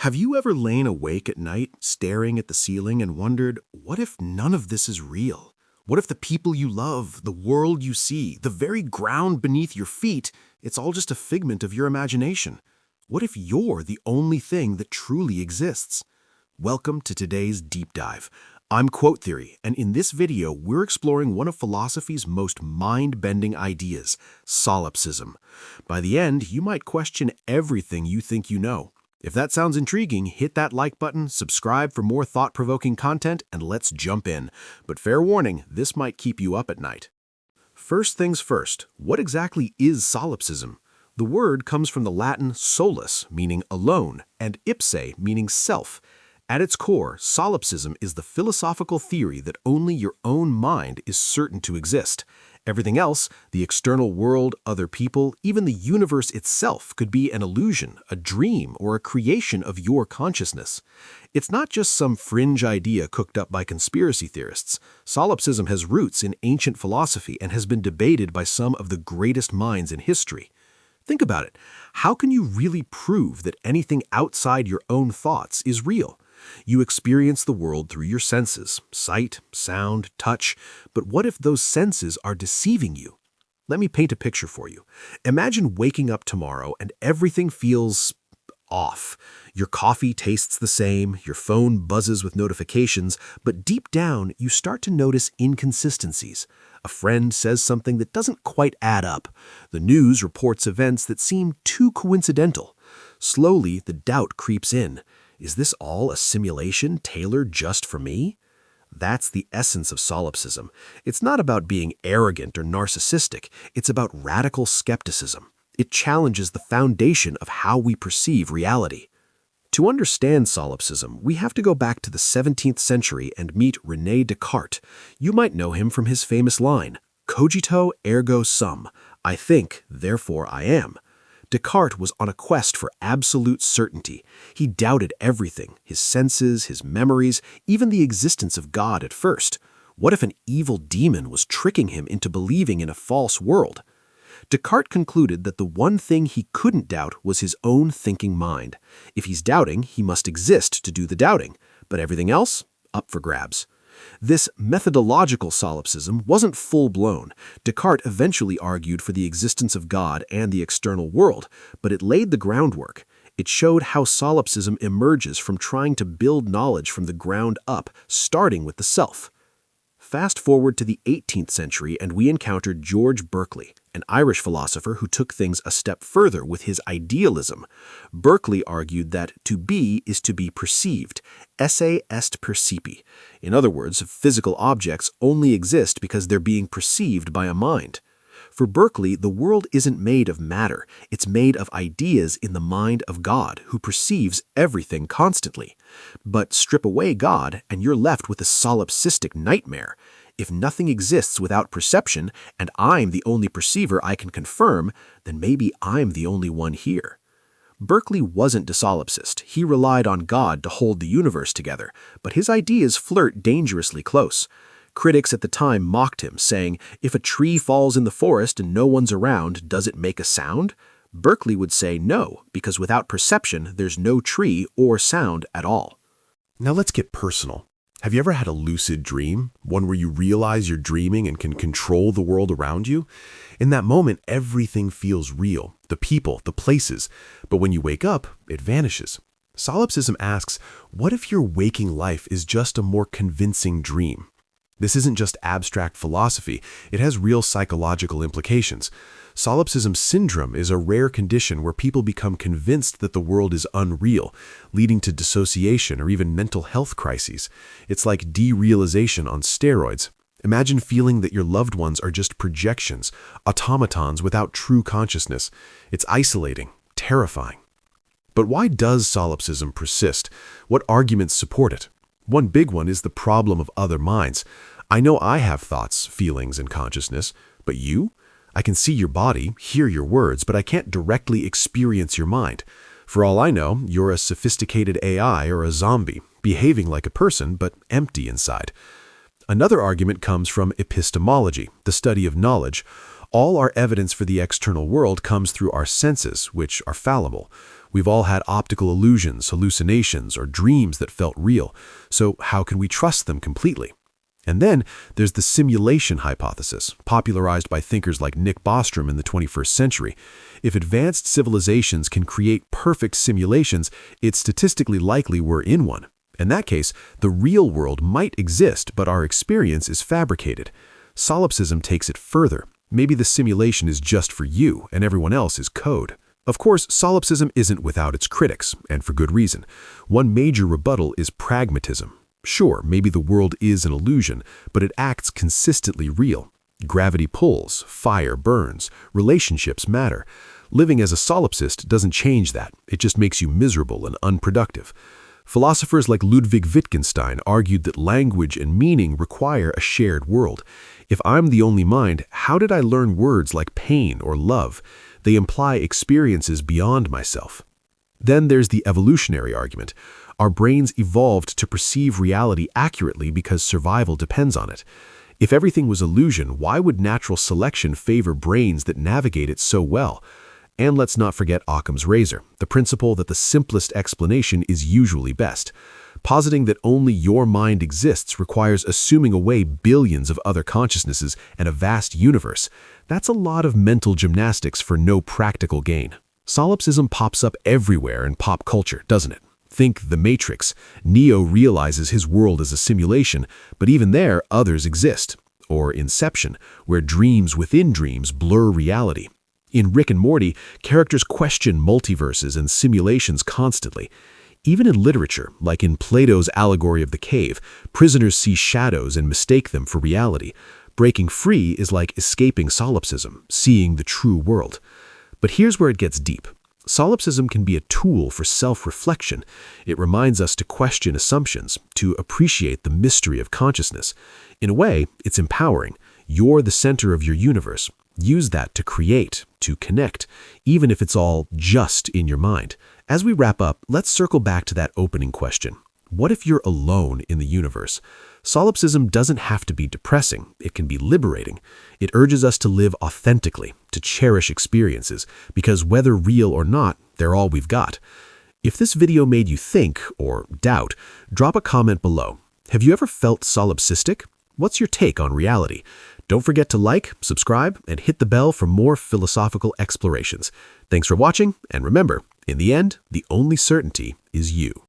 Have you ever lain awake at night, staring at the ceiling and wondered, what if none of this is real? What if the people you love, the world you see, the very ground beneath your feet, it's all just a figment of your imagination? What if you're the only thing that truly exists? Welcome to today's deep dive. I'm Quote Theory, and in this video, we're exploring one of philosophy's most mind-bending ideas, solipsism. By the end, you might question everything you think you know. If that sounds intriguing, hit that like button, subscribe for more thought-provoking content, and let's jump in. But fair warning, this might keep you up at night. First things first, what exactly is solipsism? The word comes from the Latin solus, meaning alone, and ipse, meaning self. At its core, solipsism is the philosophical theory that only your own mind is certain to exist. Everything else, the external world, other people, even the universe itself, could be an illusion, a dream, or a creation of your consciousness. It's not just some fringe idea cooked up by conspiracy theorists. Solipsism has roots in ancient philosophy and has been debated by some of the greatest minds in history. Think about it. How can you really prove that anything outside your own thoughts is real? You experience the world through your senses, sight, sound, touch, but what if those senses are deceiving you? Let me paint a picture for you. Imagine waking up tomorrow and everything feels off. Your coffee tastes the same, your phone buzzes with notifications, but deep down you start to notice inconsistencies. A friend says something that doesn't quite add up. The news reports events that seem too coincidental. Slowly, the doubt creeps in. Is this all a simulation tailored just for me? That's the essence of solipsism. It's not about being arrogant or narcissistic. It's about radical skepticism. It challenges the foundation of how we perceive reality. To understand solipsism, we have to go back to the 17th century and meet René Descartes. You might know him from his famous line, "Cogito ergo sum," I think, therefore I am. Descartes was on a quest for absolute certainty. He doubted everything, his senses, his memories, even the existence of God at first. What if an evil demon was tricking him into believing in a false world? Descartes concluded that the one thing he couldn't doubt was his own thinking mind. If he's doubting, he must exist to do the doubting, but everything else, up for grabs. This methodological solipsism wasn't full-blown. Descartes eventually argued for the existence of God and the external world, but it laid the groundwork. It showed how solipsism emerges from trying to build knowledge from the ground up, starting with the self. Fast forward to the 18th century and we encountered George Berkeley, an Irish philosopher who took things a step further with his idealism. Berkeley argued that to be is to be perceived, esse est percipi. In other words, physical objects only exist because they're being perceived by a mind. For Berkeley, the world isn't made of matter, it's made of ideas in the mind of God, who perceives everything constantly. But strip away God, and you're left with a solipsistic nightmare. If nothing exists without perception, and I'm the only perceiver I can confirm, then maybe I'm the only one here. Berkeley wasn't a solipsist. He relied on God to hold the universe together, but his ideas flirt dangerously close. Critics at the time mocked him, saying, if a tree falls in the forest and no one's around, does it make a sound? Berkeley would say no, because without perception, there's no tree or sound at all. Now let's get personal. Have you ever had a lucid dream? One where you realize you're dreaming and can control the world around you? In that moment, everything feels real, the people, the places. But when you wake up, it vanishes. Solipsism asks, what if your waking life is just a more convincing dream? This isn't just abstract philosophy, it has real psychological implications. Solipsism syndrome is a rare condition where people become convinced that the world is unreal, leading to dissociation or even mental health crises. It's like derealization on steroids. Imagine feeling that your loved ones are just projections, automatons without true consciousness. It's isolating, terrifying. But why does solipsism persist? What arguments support it? One big one is the problem of other minds. I know I have thoughts, feelings, and consciousness, but you? I can see your body, hear your words, but I can't directly experience your mind. For all I know, you're a sophisticated AI or a zombie, behaving like a person, but empty inside. Another argument comes from epistemology, the study of knowledge. All our evidence for the external world comes through our senses, which are fallible. We've all had optical illusions, hallucinations, or dreams that felt real. So how can we trust them completely? And then there's the simulation hypothesis, popularized by thinkers like Nick Bostrom in the 21st century. If advanced civilizations can create perfect simulations, it's statistically likely we're in one. In that case, the real world might exist, but our experience is fabricated. Solipsism takes it further. Maybe the simulation is just for you, and everyone else is code. Of course, solipsism isn't without its critics, and for good reason. One major rebuttal is pragmatism. Sure, maybe the world is an illusion, but it acts consistently real. Gravity pulls, fire burns, relationships matter. Living as a solipsist doesn't change that. It just makes you miserable and unproductive. Philosophers like Ludwig Wittgenstein argued that language and meaning require a shared world. If I'm the only mind, how did I learn words like pain or love? They imply experiences beyond myself. Then there's the evolutionary argument. Our brains evolved to perceive reality accurately because survival depends on it. If everything was illusion, why would natural selection favor brains that navigate it so well? And let's not forget Occam's razor, the principle that the simplest explanation is usually best. Positing that only your mind exists requires assuming away billions of other consciousnesses and a vast universe. That's a lot of mental gymnastics for no practical gain. Solipsism pops up everywhere in pop culture, doesn't it? Think The Matrix. Neo realizes his world is a simulation, but even there, others exist. Or Inception, where dreams within dreams blur reality. In Rick and Morty, characters question multiverses and simulations constantly. Even in literature, like in Plato's allegory of the cave, prisoners see shadows and mistake them for reality. Breaking free is like escaping solipsism, seeing the true world. But here's where it gets deep. Solipsism can be a tool for self-reflection. It reminds us to question assumptions, to appreciate the mystery of consciousness. In a way, it's empowering. You're the center of your universe. Use that to create, to connect, even if it's all just in your mind. As we wrap up, let's circle back to that opening question. What if you're alone in the universe? Solipsism doesn't have to be depressing. It can be liberating. It urges us to live authentically, to cherish experiences, because whether real or not, they're all we've got. If this video made you think or doubt, drop a comment below. Have you ever felt solipsistic? What's your take on reality? Don't forget to like, subscribe, and hit the bell for more philosophical explorations. Thanks for watching, and remember, in the end, the only certainty is you.